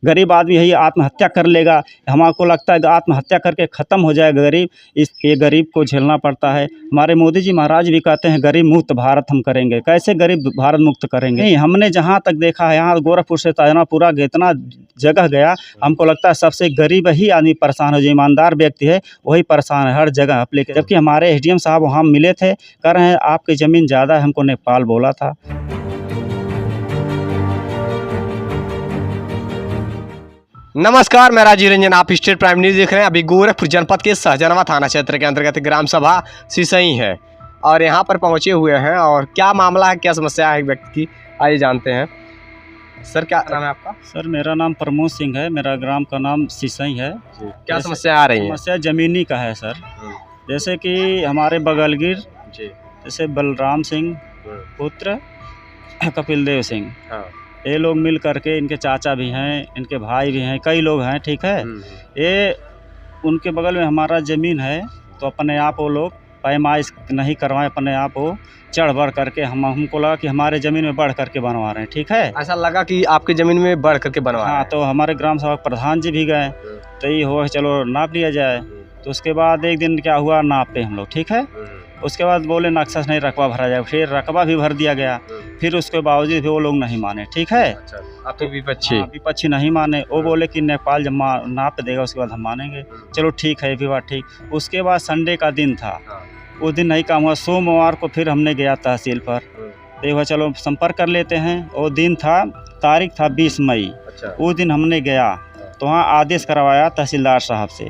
गरीब आदमी यही आत्महत्या कर लेगा, हमको लगता है कि आत्महत्या करके ख़त्म हो जाएगा गरीब। ये गरीब को झेलना पड़ता है। हमारे मोदी जी महाराज भी कहते हैं गरीब मुक्त भारत हम करेंगे। कैसे गरीब भारत मुक्त करेंगे? नहीं, हमने जहाँ तक देखा है, यहाँ गोरखपुर से ताजनापुरा इतना जगह गया, हमको लगता है सबसे गरीब ही आदमी परेशान हो, जो ईमानदार व्यक्ति है वही परेशान है हर जगह। लेकिन जबकि हमारे एसडीएम साहब वहाँ मिले थे, कह रहे हैं आपकी ज़मीन ज़्यादा है, हमको नेपाल बोला था। नमस्कार, मैं राजीव रंजन, आप स्टेट प्राइम न्यूज़ देख रहे हैं। अभी गोरखपुर जनपद के सहजनवा थाना क्षेत्र के अंतर्गत ग्राम सभा सिसई है और यहाँ पर पहुँचे हुए हैं। और क्या मामला है, क्या समस्या है व्यक्ति की, आइए जानते हैं। सर, क्या नाम है आपका? सर, मेरा नाम प्रमोद सिंह है, मेरा ग्राम का नाम सिसई है। क्या समस्या आ रही है? समस्या ज़मीनी का है सर। जैसे कि हमारे बगलगिर जैसे बलराम सिंह पुत्र कपिल देव सिंह, ये लोग मिल करके, इनके चाचा भी हैं, इनके भाई भी हैं, कई लोग हैं, ठीक है। ये उनके बगल में हमारा ज़मीन है, तो अपने आप वो लोग पैमाइश नहीं करवाएं, अपने आप वो चढ़ बढ़ करके हमको लगा कि हमारे ज़मीन में बढ़ करके बनवा रहे हैं, ठीक है। ऐसा लगा कि आपकी ज़मीन में बढ़ करके बनवा रहे हैं। तो हमारे ग्राम सभा प्रधान जी भी गए, तो ये हुआ चलो नाप लिया जाए। तो उसके बाद एक दिन क्या हुआ, नापे हम लोग, ठीक है। उसके बाद बोले नक्शा नहीं, रकबा भरा जाए। फिर रकबा भी भर दिया गया, फिर उसके बावजूद भी वो लोग नहीं माने, ठीक है। आप तो विपक्षी नहीं माने। वो बोले कि नेपाल जब नाप देगा उसके बाद हम मानेंगे। चलो ठीक है, ये भी बात ठीक। उसके बाद संडे का दिन था, उस दिन नहीं काम हुआ। सोमवार को फिर हमने गया तहसील पर, तो चलो संपर्क कर लेते हैं। वो दिन था, तारीख था 20 मई। उस दिन हमने गया तो वहाँ आदेश करवाया तहसीलदार साहब से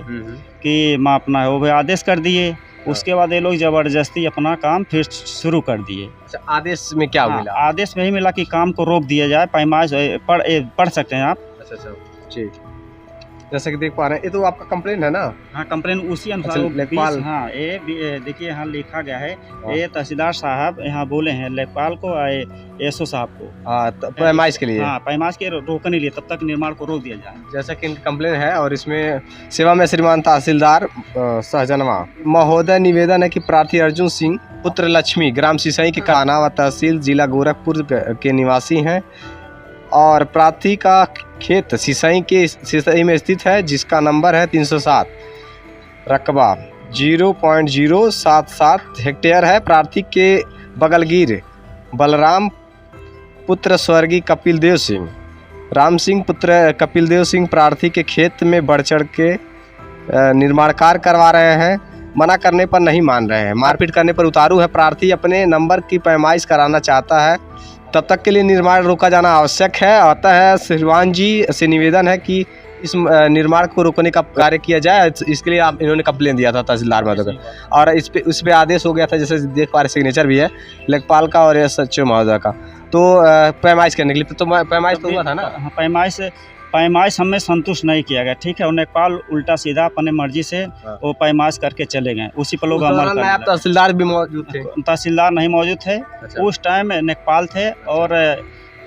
कि मापना है, वो भी आदेश कर दिए। उसके बाद ये लोग ज़बरदस्ती अपना काम फिर शुरू कर दिए। आदेश में क्या मिला? आदेश में ही मिला कि काम को रोक दिया जाए, पैमाइश पढ़ सकते हैं आप। अच्छा, जी। जैसे कि देख पा रहे हैं, ये तो आपका कंप्लेन है ना? हाँ, कंप्लेन उसी अनुसार। लेखपाल, हाँ, ये देखिए यहाँ लिखा गया है, ये तहसीलदार साहब यहाँ बोले हैं लेखपाल को, एसओ साहब को, पैमाइश के लिए। हाँ, पैमाइश के रोकने के लिए, तब तक निर्माण को रोक दिया जाए, जैसा कि इनकी कंप्लेन है। और इसमें सेवा में श्रीमान तहसीलदार सहजनवा महोदय निवेदन है कि प्रार्थी अर्जुन सिंह पुत्र लक्ष्मी ग्राम सिसई के काना व तहसील जिला गोरखपुर के निवासी हैं और प्रार्थी का खेत सिसई में स्थित है, जिसका नंबर है 307, रकबा 0.077 हेक्टेयर है। प्रार्थी के बगलगिर बलराम पुत्र स्वर्गीय कपिल देव सिंह, राम सिंह पुत्र कपिल देव सिंह प्रार्थी के खेत में बढ़ चढ़ के निर्माण कार्य करवा रहे हैं। मना करने पर नहीं मान रहे हैं, मारपीट करने पर उतारू है। प्रार्थी अपने नंबर की पैमाइश कराना चाहता है, तब तक के लिए निर्माण रोका जाना आवश्यक है। अतः श्रीमान जी से निवेदन है कि इस निर्माण को रोकने का कार्य किया जाए। इसके लिए इन्होंने कंप्लेन दिया था तहसीलदार महोदय को, और इस पे आदेश हो गया था। जैसे देख पा रहे, सिग्नेचर भी है लेखपाल का और एसएचओ महोदय का। तो पैमाइश करने के लिए तो पैमाइश तो हुआ था ना? पैमाइश हमें संतुष्ट नहीं किया गया, ठीक है। नेपाल उल्टा सीधा अपने मर्जी से वो पैमाइश करके चले गए, उसी पर लोग अमल कर। आप तहसीलदार भी मौजूद थे? तहसीलदार नहीं मौजूद थे। उस टाइम नेपाल थे और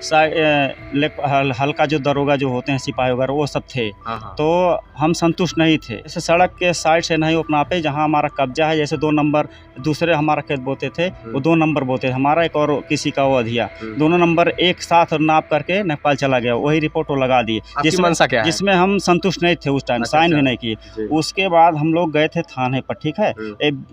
हल्का जो दरोगा जो होते हैं, सिपाही वगैरह, वो सब थे। तो हम संतुष्ट नहीं थे। जैसे सड़क के साइड से नहीं अपना पे, जहाँ हमारा कब्जा है, जैसे 2 नंबर दूसरे हमारा खेत बोते थे, वो 2 नंबर बोते, हमारा एक और किसी का वो अधिया, दोनों नंबर एक साथ नाप करके नेपाल चला गया। वही रिपोर्ट वो लगा दिए, जिसमें हम संतुष्ट नहीं थे उस टाइम, साइन भी नहीं किए। उसके बाद हम लोग गए थे थाने पर, ठीक है,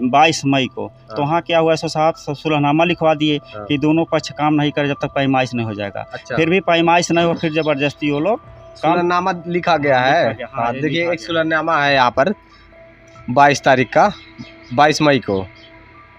22 मई को। तो वहाँ क्या हुआ, एसओ साहब सुलहनामा लिखवा दिए कि दोनों पक्ष काम नहीं करे जब तक पैमाइश नहीं हो जाएगा। फिर भी पैमाइश नहीं हुआ, फिर जबरदस्ती वो लोग सुलहनामा लिखा गया है। देखिए, एक सुलहनामा है यहाँ पर 22 तारीख का, 22 मई को,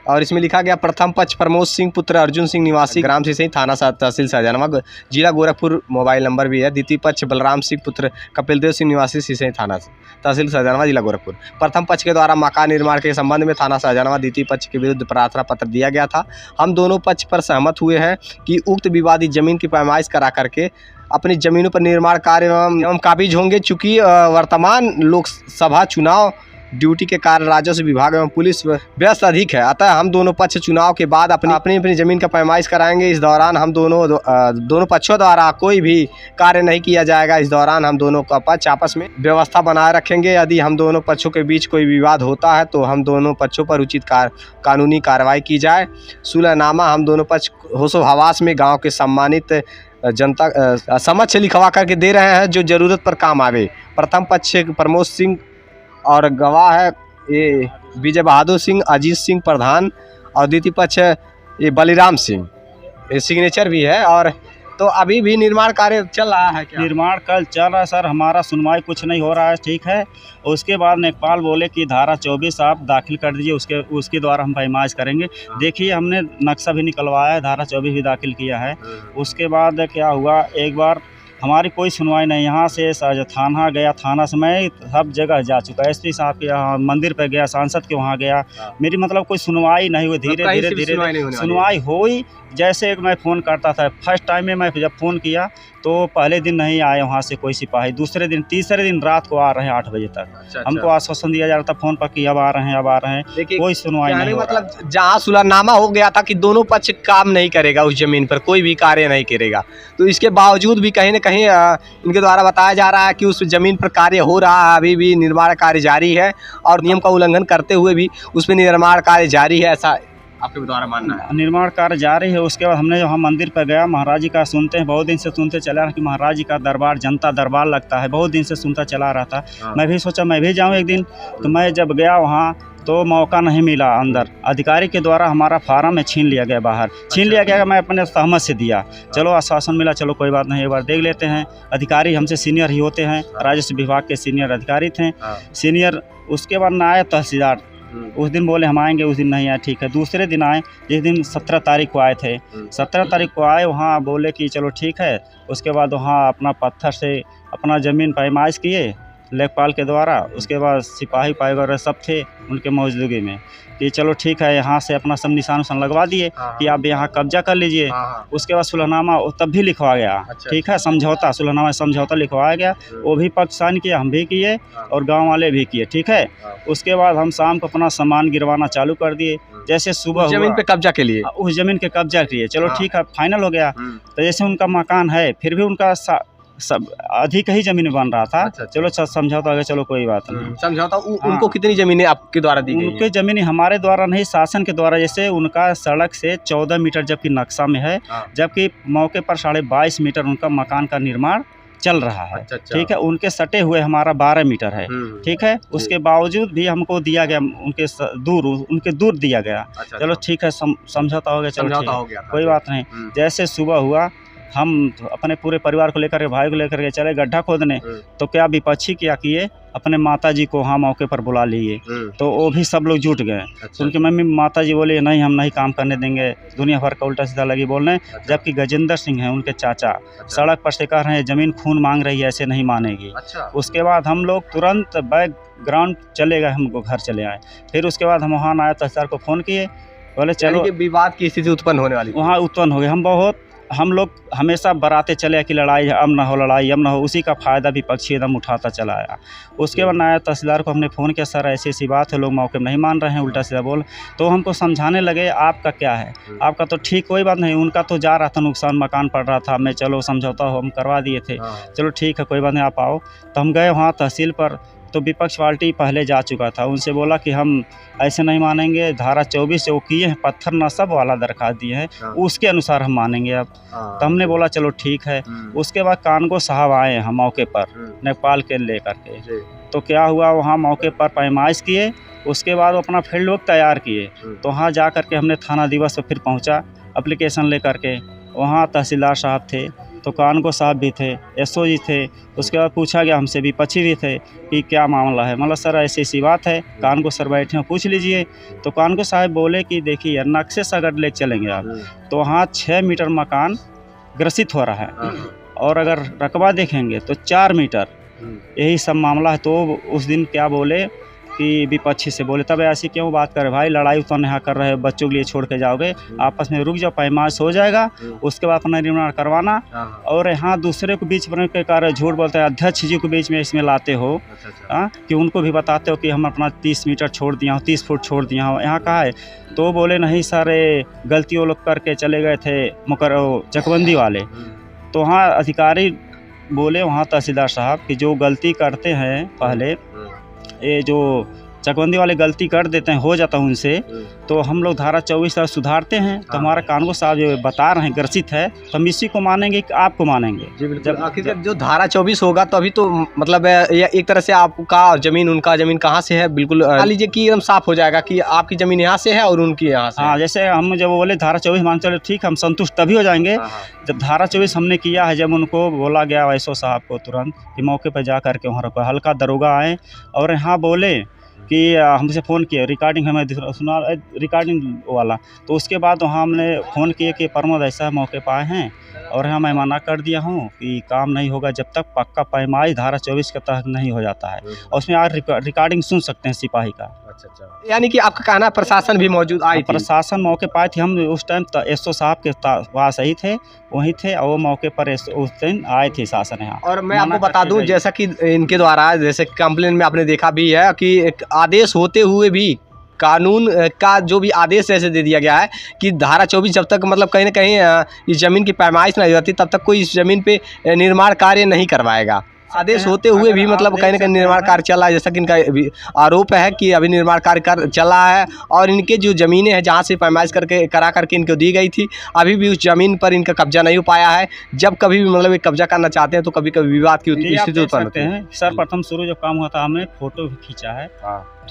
और इसमें लिखा गया प्रथम पक्ष प्रमोद सिंह पुत्र अर्जुन सिंह निवासी ग्राम सिसई थाना तहसील सहजनवा जिला गोरखपुर, मोबाइल नंबर भी है। द्वितीय पक्ष बलराम सिंह पुत्र कपिल देव सिंह निवासी सिसई थाना तहसील सहजनवा जिला गोरखपुर। प्रथम पक्ष के द्वारा मकान निर्माण के संबंध में थाना सहजनवा द्वितीय पक्ष के विरुद्ध प्रार्थना पत्र दिया गया था। हम दोनों पक्ष पर सहमत हुए हैं कि उक्त विवादित जमीन की पैमाइश करा करके अपनी जमीनों पर निर्माण कार्य एवं काबिज होंगे। चूँकि वर्तमान लोकसभा चुनाव ड्यूटी के कारण राजस्व विभाग एवं पुलिस व्यस्त अधिक है, अतः हम दोनों पक्ष चुनाव के बाद अपनी जमीन का पैमाइश कराएंगे। इस दौरान हम दोनों पक्षों द्वारा कोई भी कार्य नहीं किया जाएगा। इस दौरान हम दोनों का पक्ष आपस में व्यवस्था बनाए रखेंगे। यदि हम दोनों पक्षों के बीच कोई विवाद होता है तो हम दोनों पक्षों पर उचित कानूनी कार्रवाई की जाए। सुलहनामा हम दोनों पक्ष होशो हवास में गाँव के सम्मानित जनता समक्ष लिखवा करके दे रहे हैं जो जरूरत पर काम आवे। प्रथम पक्ष प्रमोद सिंह और गवाह है ये विजय बहादुर सिंह, अजीत सिंह प्रधान, और द्वितीय पक्ष ये बलिराम सिंह, ये सिग्नेचर भी है। और तो अभी भी निर्माण कार्य चल रहा है क्या? निर्माण कल चल रहा है सर, हमारा सुनवाई कुछ नहीं हो रहा है, ठीक है। उसके बाद लेखपाल बोले कि धारा 24 आप दाखिल कर दीजिए, उसके द्वारा हम पैमाइश करेंगे। देखिए हमने नक्शा भी निकलवाया है, धारा 24 भी दाखिल किया है। उसके बाद क्या हुआ, एक बार हमारी कोई सुनवाई नहीं, यहाँ से थाना गया, थाना से मैं सब जगह जा चुका, एसपी साहब के यहाँ, मंदिर पे गया, सांसद के वहाँ गया, मेरी मतलब कोई सुनवाई नहीं हुई। धीरे धीरे सुनवाई हुई। जैसे मैं फ़ोन करता था, फर्स्ट टाइम में मैं जब फ़ोन किया तो पहले दिन नहीं आए वहाँ से कोई सिपाही, दूसरे दिन तीसरे दिन रात को आ रहे हैं 8 बजे तक। अच्छा। हमको आश्वासन दिया जा रहा था फ़ोन पर कि अब आ रहे हैं, अब आ रहे हैं, कोई सुनवाई नहीं हो मतलब जहाँ सुलहनामा हो गया था कि दोनों पक्ष काम नहीं करेगा, उस जमीन पर कोई भी कार्य नहीं करेगा, तो इसके बावजूद भी कहीं न कहीं इनके द्वारा बताया जा रहा है कि उस जमीन पर कार्य हो रहा है, अभी भी निर्माण कार्य जारी है और नियम का उल्लंघन करते हुए भी उसमें निर्माण कार्य जारी है, ऐसा आपके द्वारा मानना है? निर्माण कार्य जारी है। उसके बाद हमने वहाँ मंदिर पर गया, महाराज जी का सुनते हैं, बहुत दिन से सुनते चला रहा कि महाराज जी का दरबार जनता दरबार लगता है, बहुत दिन से सुनता चला रहा था। मैं भी सोचा मैं भी जाऊँ एक दिन, तो मैं जब गया वहाँ तो मौका नहीं मिला अंदर, अधिकारी के द्वारा हमारा फार्म में छीन लिया गया, बाहर छीन लिया गया। मैं अपने सहमत से दिया, चलो आश्वासन मिला, चलो कोई बात नहीं, एक बार देख लेते हैं। अधिकारी हमसे सीनियर ही होते हैं, राजस्व विभाग के सीनियर अधिकारी थे, सीनियर। उसके बाद ना आया तहसीलदार, उस दिन बोले हम आएंगे, उस दिन नहीं आए, ठीक है। दूसरे दिन आए, जिस दिन 17 तारीख को आए थे, 17 तारीख को आए, वहाँ बोले कि चलो ठीक है। उसके बाद वहाँ अपना पत्थर से अपना ज़मीन पैमाइश किए लेखपाल के द्वारा। उसके बाद सिपाही पाई वगैरह सब थे उनके मौजूदगी में कि चलो ठीक है, यहाँ से अपना सब निशान उशान लगवा दिए कि आप यहाँ कब्जा कर लीजिए। उसके बाद सुलहनामा तब भी लिखवा गया, ठीक है, समझौता, सुलहनामा समझौता लिखवाया गया, वो भी पक्ष साइन किए, हम भी किए और गांव वाले भी किए, ठीक है। उसके बाद हम शाम को अपना सामान गिरवाना चालू कर दिए। जैसे सुबह जमीन पे कब्जा के लिए, उस जमीन के कब्जा किए, चलो ठीक है, फाइनल हो गया। तो जैसे उनका मकान है, फिर भी उनका सब अधिक ही जमीन बन रहा था। चलो समझौता हो गया, चलो कोई बात नहीं, समझौता। उनको कितनी जमीनें आपके द्वारा दी गई? उनके जमीन हमारे द्वारा नहीं, शासन के द्वारा। जैसे उनका सड़क से 14 मीटर जबकि नक्शा में है, जबकि मौके पर 22.5 मीटर उनका मकान का निर्माण चल रहा है, ठीक है। उनके सटे हुए हमारा 12 मीटर है, ठीक है। उसके बावजूद भी हमको दिया गया, उनके दूर दिया गया। चलो ठीक है, समझौता हो गया, चलो ठीक है, कोई बात नहीं। जैसे सुबह हुआ, हम अपने पूरे परिवार को लेकर के, भाई को लेकर के चले गड्ढा खोदने। तो क्या विपक्षी क्या किए, अपने माताजी को वहाँ मौके पर बुला लिए, तो वो भी सब लोग जुट गए। तो उनकी मम्मी माताजी बोले नहीं, हम नहीं काम करने देंगे, दुनिया भर का उल्टा सीधा लगी बोलने। जबकि गजेंद्र सिंह हैं उनके चाचा, सड़क पर से कह रहे हैं जमीन खून मांग रही है, ऐसे नहीं मानेगी। उसके बाद हम लोग तुरंत बैकग्राउंड चले गए, हमको घर चले आए। फिर उसके बाद हम वहाँ आए, तहसीलदार को फ़ोन किए, बोले चलो, विवाद की स्थिति उत्पन्न होने वाली, वहाँ उत्पन्न हो गई। हम लोग हमेशा बराते चले कि लड़ाई अब ना हो, लड़ाई अब ना हो, उसी का फ़ायदा विपक्षी एकदम उठाता चला आया। उसके बाद आया तहसीलदार को हमने फ़ोन किया, सर ऐसी ऐसी बात है, लोग मौके में नहीं मान रहे हैं, उल्टा सीधा बोल। तो हमको समझाने लगे आपका क्या है, आपका तो ठीक, कोई बात नहीं, उनका तो जा रहा था नुकसान, मकान पड़ रहा था, मैं चलो समझौता हो हम करवा दिए थे, चलो ठीक है, कोई बात नहीं, आप आओ। तो हम गए वहाँ तहसील पर, तो विपक्ष पार्टी पहले जा चुका था, उनसे बोला कि हम ऐसे नहीं मानेंगे, धारा 24 जो किए हैं पत्थर नस्ब वाला दरखास्त दिए हैं, उसके अनुसार हम मानेंगे अब। तो हमने बोला चलो ठीक है। उसके बाद कानगो साहब आए हम मौके पर नेपाल के लेकर के। तो क्या हुआ, वहाँ मौके पर पैमाइश किए, उसके बाद वो अपना फील्ड वर्क तैयार किए। तो वहाँ जा कर के हमने थाना दिवस पर फिर पहुँचा एप्लीकेशन लेकर के। वहाँ तहसीलदार साहब थे, तो कानगो साहब भी थे, एसओ जी थे। उसके बाद पूछा गया, हमसे विपक्षी भी थे कि क्या मामला है, मतलब सर ऐसी ऐसी बात है। कानगो सर बैठे हैं, पूछ लीजिए। तो कानगो साहब बोले कि देखिए नक्शे से अगर ले चलेंगे आप, तो वहाँ 6 मीटर मकान ग्रसित हो रहा है, और अगर रकबा देखेंगे तो 4 मीटर, यही सब मामला है। तो उस दिन क्या बोले कि विपक्षी से बोले, तब ऐसी क्यों बात कर रहे भाई, लड़ाई तो यहाँ कर रहे हो, बच्चों के लिए छोड़ के जाओगे, आपस में रुक जाओ, पैमाइश हो जाएगा, उसके बाद अपना निर्माण करवाना। और यहाँ दूसरे को बीच में के कारण झूठ बोलते हैं, अध्यक्ष जी को बीच में इसमें लाते हो, कि उनको भी बताते हो कि हम अपना 30 मीटर छोड़ दिया हो, 30 फुट छोड़ दिया हो, यहाँ कहा है। तो बोले नहीं सर, गलती वो लोग करके चले गए थे चकबंदी वाले। तो वहाँ अधिकारी बोले, वहाँ तहसीलदार साहब, कि जो गलती करते हैं पहले, ये जो चकबंदी वाले गलती कर देते हैं, हो जाता है उनसे, तो हम लोग धारा 24 सुधारते हैं। तो हमारा कानून साहब जो बता रहे हैं ग्रसित है, तो हम इसी को मानेंगे कि आपको मानेंगे। जी बिल्कुल। आखिर जो धारा 24 होगा तो अभी तो मतलब एक तरह से आपका जमीन उनका जमीन कहाँ से है, बिल्कुल मान लीजिए कि एकदम साफ हो जाएगा कि आपकी जमीन यहाँ से है और उनकी यहाँ से। हाँ, जैसे हम जब बोले धारा 24 मान चलो ठीक, हम संतुष्ट तभी हो जाएंगे जब धारा 24 हमने किया है, जब उनको बोला गया वैसो साहब को तुरंत कि मौके पर जा करके वहाँ रखो, हल्का दरोगा आए और यहाँ बोले कि हमसे फ़ोन किए, रिकॉर्डिंग हमें सुना, रिकॉर्डिंग वाला। तो उसके बाद वहाँ हमने फ़ोन किए कि प्रमोद ऐसा मौके पर आए हैं और यहाँ मैं मना कर दिया हूँ कि काम नहीं होगा जब तक पक्का पैमाइश धारा 24 के तहत नहीं हो जाता है, और उसमें आप रिकॉर्डिंग सुन सकते हैं सिपाही का। अच्छा। यानी कि आपका कहना प्रशासन भी मौजूद आई थी? प्रशासन मौके पर आए थे, हम उस टाइम एसओ साहब के पास ही थे, वहीं थे, और वो मौके पर उस दिन आए थे शासन यहाँ। और मैं आपको बता दूं, जैसा कि इनके द्वारा जैसे कंप्लेन में आपने देखा भी है कि एक आदेश होते हुए भी कानून का जो भी आदेश ऐसे दे दिया गया है कि धारा 24 जब तक मतलब कहीं ना कहीं इस ज़मीन की पैमाइश नहीं होती तब तक कोई इस ज़मीन पे निर्माण कार्य नहीं करवाएगा। आदेश होते हुए भी मतलब कहीं ना कहीं निर्माण कार्य चल रहा है, जैसा कि इनका आरोप है कि अभी निर्माण कार्य चल रहा है, और इनके जो ज़मीनें हैं जहाँ से पैमाइश करा करके इनको दी गई थी, अभी भी उस ज़मीन पर इनका कब्जा नहीं हो पाया है। जब कभी भी मतलब कब्जा करना चाहते हैं तो कभी कभी विवाद की स्थिति उत्पन्न होती है। सर्वप्रथम शुरू जब काम हुआ था हमने फ़ोटो भी खींचा है,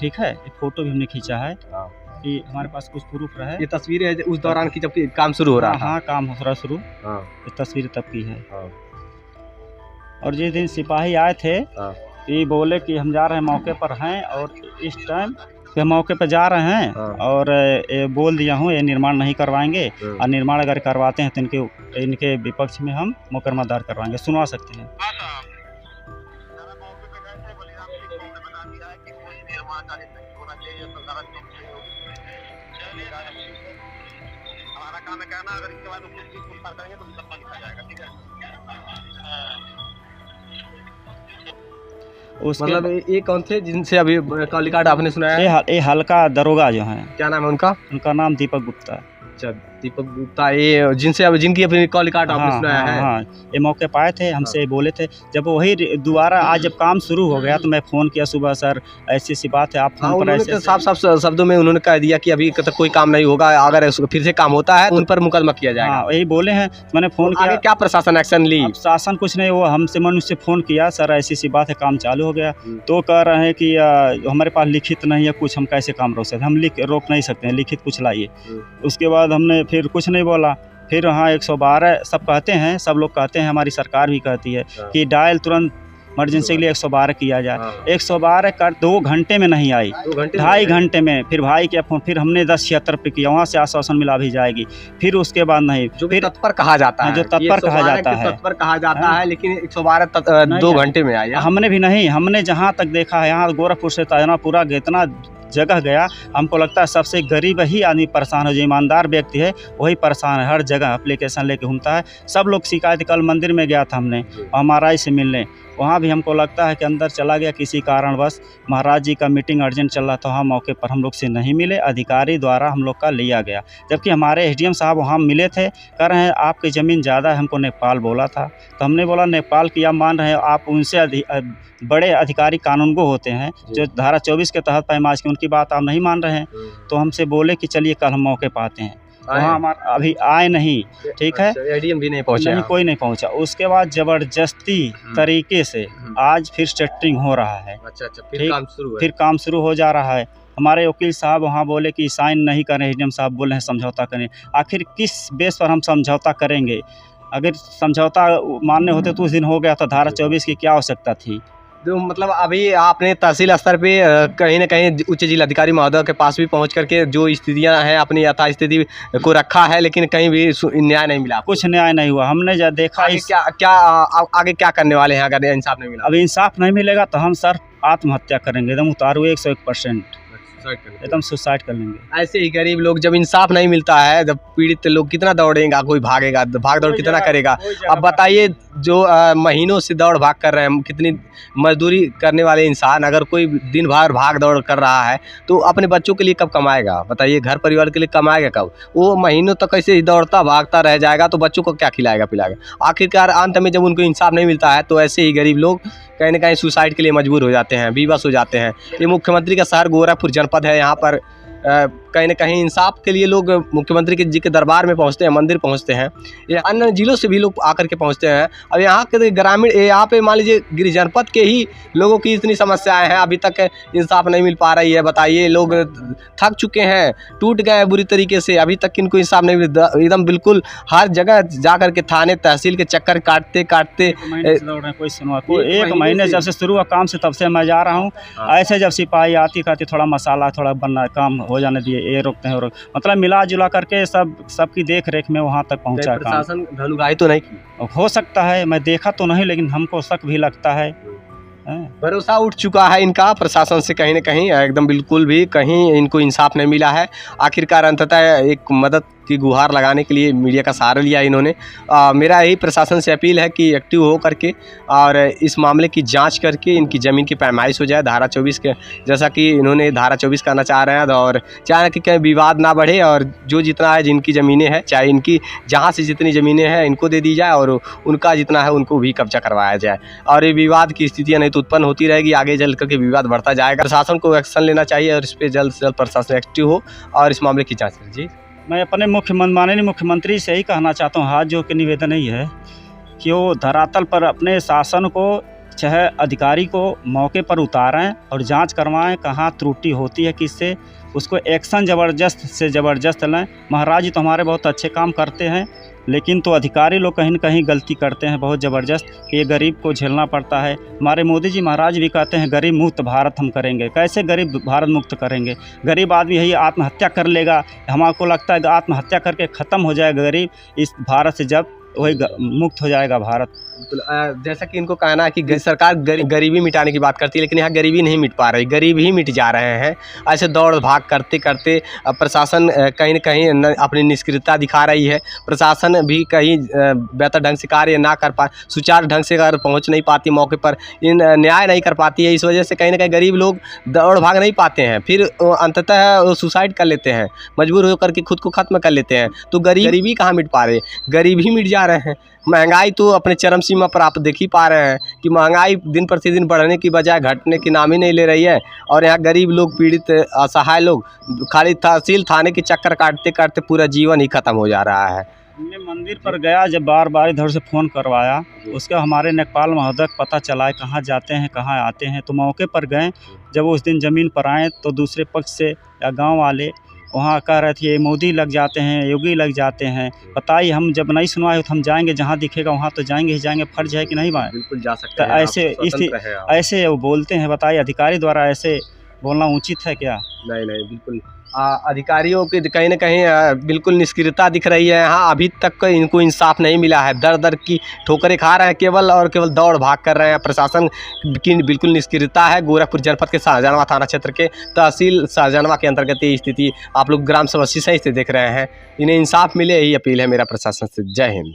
ठीक है, फोटो भी हमने खींचा है कि हमारे पास कुछ प्रूफ रहे। ये तस्वीरें है उस दौरान की जब काम शुरू हो रहा था। हाँ, काम हो रहा शुरू, ये तस्वीर तब की है। और जिस दिन सिपाही आए थे ये बोले कि हम जा रहे हैं मौके पर हैं, और इस टाइम पे मौके पर जा रहे हैं, और ये बोल दिया हूँ ये निर्माण नहीं करवाएंगे, और निर्माण अगर करवाते हैं तो इनके विपक्ष में हम मुकदमा दायर करवाएंगे, सुनवा सकते हैं। मतलब ये कौन थे जिनसे अभी कॉल कार्ड आपने सुनाया? ये हल्का दरोगा जो हैं, क्या नाम है उनका? उनका नाम दीपक गुप्ता। अच्छा, दीपक गुप्ता, ये जिनसे अब जिनकी अपनी कॉल कार्ड आपने सुनाया है? हाँ, ये मौके पाए थे, हमसे बोले थे। जब वही दोबारा आज जब काम शुरू हो गया तो मैं फ़ोन किया सुबह, सर ऐसी सी बात है, आप फोन पर ऐसे साफ शब्दों में उन्होंने कह दिया कि अभी तक कोई काम नहीं होगा, अगर फिर से काम होता है उन पर मुकदमा किया जाएगा। हाँ, यही बोले हैं। मैंने फ़ोन किया, क्या प्रशासन एक्शन ली? शासन कुछ नहीं, वो हमसे मनुष्य फ़ोन किया, सर ऐसी सी बात है, काम चालू हो गया। तो कह रहे हैं कि हमारे पास लिखित नहीं है कुछ, हम कैसे काम रोक सकते, हम रोक नहीं सकते हैं, लिखित कुछ लाइए। उसके बाद हमने फिर कुछ नहीं बोला। फिर हाँ 112 सब कहते हैं, सब लोग कहते हैं, हमारी सरकार भी कहती है कि डायल तुरंत इमरजेंसी के लिए 112 किया जाए। 112 कर 2 घंटे में नहीं आई, 2.5 घंटे में। फिर भाई के फ़ोन, फिर हमने 1076 पे किया, वहाँ से आश्वासन मिला भी जाएगी, फिर उसके बाद नहीं। जो फिर तत्पर कहा जाता है, जो तत्पर कहा जाता है, तत्पर कहा जाता है, लेकिन 112 2 घंटे में आई। हमने भी नहीं, हमने जहाँ तक देखा है, यहाँ गोरखपुर से ताजनापुरा इतना जगह गया, हमको लगता है सबसे गरीब ही आदमी परेशान है, जो ईमानदार व्यक्ति है वही परेशान है। हर जगह एप्लीकेशन लेके घूमता है, सब लोग शिकायत। कल मंदिर में गया था हमने महाराज से मिलने, वहाँ भी हमको लगता है कि अंदर चला गया किसी कारणवश, महाराज जी का मीटिंग अर्जेंट चल रहा था, वहाँ मौके पर हम लोग से नहीं मिले, अधिकारी द्वारा हम लोग का लिया गया। जबकि हमारे एसडीएम साहब वहाँ मिले थे, कह रहे हैं आपकी ज़मीन ज़्यादा है, हमको नेपाल बोला था। तो हमने बोला नेपाल की आप मान रहे हैं, आप उनसे बड़े अधिकारी कानूनगो होते हैं जो धारा 24 के तहत पैमाइश की, उनकी बात आप नहीं मान रहे हैं। तो हमसे बोले कि चलिए कल हम मौके पर आते हैं, वहाँ हमारा अभी आए नहीं, ठीक है, एडीएम भी नहीं पहुँचा, नहीं कोई नहीं पहुँचा। उसके बाद ज़बरदस्ती तरीके से आज फिर सेटिंग हो रहा है। फिर काम शुरू हो जा रहा है। हमारे वकील साहब वहाँ बोले कि साइन नहीं करें, एडीएम साहब बोले हैं समझौता करें। आखिर किस बेस पर हम समझौता करेंगे? अगर समझौता मान्य होते तो उस दिन हो गया था, धारा 24 की क्या आवश्यकता थी? तो मतलब अभी आपने तहसील स्तर पे कहीं ना कहीं उच्च जिलाधिकारी महोदय के पास भी पहुंच करके जो स्थितियां हैं अपनी यथा स्थिति को रखा है, लेकिन कहीं भी न्याय नहीं मिला, कुछ न्याय नहीं हुआ। हमने जब देखा आगे क्या करने वाले हैं अगर इंसाफ नहीं मिला? अभी इंसाफ नहीं मिलेगा तो हम सर आत्महत्या करेंगे, एकदम उतारू 101%, एकदम सुसाइड कर लेंगे। ऐसे ही गरीब लोग जब इंसाफ नहीं मिलता है, जब पीड़ित लोग कितना दौड़ेगा, कोई भागेगा, भाग दौड़ कितना करेगा? अब बताइए, जो महीनों से दौड़ भाग कर रहे हैं, कितनी मजदूरी करने वाले इंसान अगर कोई दिन भर भाग दौड़ कर रहा है तो अपने बच्चों के लिए कब कमाएगा? बताइए, घर परिवार के लिए कमाएगा कब? वो महीनों तक ऐसे ही दौड़ता भागता रह जाएगा तो बच्चों को क्या खिलाएगा पिलाएगा? आखिरकार अंत में जब उनको इंसाफ नहीं मिलता है तो ऐसे ही गरीब लोग कहीं ना कहीं सुसाइड के लिए मजबूर हो जाते हैं, विवश हो जाते हैं। ये मुख्यमंत्री का शहर गोरखपुर जनपद है। यहाँ पर कहीं ना कहीं इंसाफ के लिए लोग मुख्यमंत्री जी के दरबार में पहुंचते हैं, मंदिर पहुंचते हैं। ये अन्य जिलों से भी लोग आकर के पहुंचते हैं। अब यहाँ के ग्रामीण, यहाँ पे मान लीजिए गिरिजन जनपद के ही लोगों की इतनी समस्याएं हैं, अभी तक इंसाफ नहीं मिल पा रही है। बताइए, लोग थक चुके हैं, टूट गए बुरी तरीके से, अभी तक इनको इंसाफ नहीं मिला। एकदम बिल्कुल हर जगह जा कर के थाने तहसील के चक्कर काटते काटते कोई सुनवा, एक महीने जब से शुरू हुआ काम से तब से मैं जा रहा हूँ। ऐसे जब सिपाही आती खाती थोड़ा मसाला थोड़ा बनना काम हो जाने दिए, ये रोकते हैं, मतलब मिला जुला करके सबकी देख रेख में वहाँ तक पहुँचा काम। प्रशासन ढलुगाई तो नहीं की? हो सकता है, मैं देखा तो नहीं, लेकिन हमको शक भी लगता है। भरोसा उठ चुका है इनका प्रशासन से, कहीं ना कहीं एकदम बिल्कुल भी कहीं इनको इंसाफ नहीं मिला है। आखिरकार अंततः एक मदद की गुहार लगाने के लिए मीडिया का सहारा लिया इन्होंने। मेरा यही प्रशासन से अपील है कि एक्टिव हो करके और इस मामले की जांच करके इनकी ज़मीन की पैमाइश हो जाए। धारा 24 के जैसा कि इन्होंने धारा 24 करना चाह रहे हैं, और चाहे कि कहीं विवाद ना बढ़े, और जो जितना है जिनकी ज़मीनें हैं, चाहे इनकी जहाँ से जितनी ज़मीनें हैं इनको दे दी जाए, और उनका जितना है उनको भी कब्जा करवाया जाए। और ये विवाद की स्थितियाँ नहीं तो उत्पन्न होती रहेगी, आगे चल करके विवाद बढ़ता जाएगा। प्रशासन को एक्शन लेना चाहिए और इस पर जल्द से जल्द प्रशासन एक्टिव हो और इस मामले की जाँच कीजिए। मैं अपने माननीय मुख्यमंत्री से ही कहना चाहता हूँ, हाथ जोड़ के निवेदन ही है कि वो धरातल पर अपने शासन को, चाहे अधिकारी को मौके पर उतारें और जांच करवाएं, कहाँ त्रुटि होती है किससे, उसको एक्शन ज़बरदस्त से ज़बरदस्त लें। महाराज जी तो हमारे बहुत अच्छे काम करते हैं, लेकिन तो अधिकारी लोग कहीं न कहीं गलती करते हैं बहुत ज़बरदस्त, कि ये गरीब को झेलना पड़ता है। हमारे मोदी जी महाराज भी कहते हैं गरीब मुक्त भारत हम करेंगे। कैसे गरीब भारत मुक्त करेंगे? गरीब आदमी यही आत्महत्या कर लेगा। हमको लगता है कि आत्महत्या करके ख़त्म हो जाएगा गरीब इस भारत से, जब वही मुक्त हो जाएगा भारत। जैसा कि इनको कहना है कि सरकार गरीबी मिटाने की बात करती है, लेकिन यहाँ गरीबी नहीं मिट पा रही, गरीब ही मिट जा रहे हैं। ऐसे दौड़ भाग करते करते प्रशासन कहीं न कहीं अपनी निष्क्रियता दिखा रही है। प्रशासन भी कहीं बेहतर ढंग से कार्य ना कर पा, सुचारू ढंग से अगर पहुँच नहीं पाती मौके पर, न्याय नहीं कर पाती है। इस वजह से कहीं ना कहीं गरीब लोग दौड़ भाग नहीं पाते हैं, फिर अंततः वो सुसाइड कर लेते हैं, मजबूर होकर के खुद को ख़त्म कर लेते हैं। तो गरीबी कहाँ मिट पा रही, गरीब ही मिट जा रहे हैं। महंगाई तो अपने चरम सीमा पर आप देख ही पा रहे हैं कि महंगाई दिन प्रतिदिन बढ़ने की बजाय घटने की नाम ही नहीं ले रही है। और यहाँ गरीब लोग, पीड़ित असहाय लोग खाली तहसील थाने के चक्कर काटते काटते पूरा जीवन ही खत्म हो जा रहा है। मैं मंदिर पर गया, जब बार बार इधर से फ़ोन करवाया, उसका हमारे नेपाल महोदय पता चला है कहाँ जाते हैं कहाँ आते हैं। तो मौके पर गए, जब उस दिन ज़मीन पर आए तो दूसरे पक्ष से या गाँव वाले वहाँ कह रहे थे मोदी लग जाते हैं, योगी लग जाते हैं। बताइए, हम जब नहीं सुनवाए तो हम जाएंगे जहाँ दिखेगा वहाँ तो जाएंगे ही जाएंगे, फर्ज है कि नहीं भाई? बिल्कुल जा सकते हैं। ऐसे वो बोलते हैं, बताइए अधिकारी द्वारा ऐसे बोलना उचित है क्या? नहीं बिल्कुल। अधिकारियों की कहीं ना कहीं बिल्कुल निष्क्रियता दिख रही है। यहाँ अभी तक इनको इंसाफ नहीं मिला है, दर दर की ठोकरें खा रहे हैं, केवल और केवल दौड़ भाग कर रहे हैं। प्रशासन की बिल्कुल निष्क्रियता है। गोरखपुर जनपद के शाहजहानवा थाना क्षेत्र के तहसील शाहजहानवा के अंतर्गत ये स्थिति आप लोग ग्राम सभा से देख रहे हैं। इन्हें इंसाफ मिले, यही अपील है मेरा प्रशासन से। जय हिंद।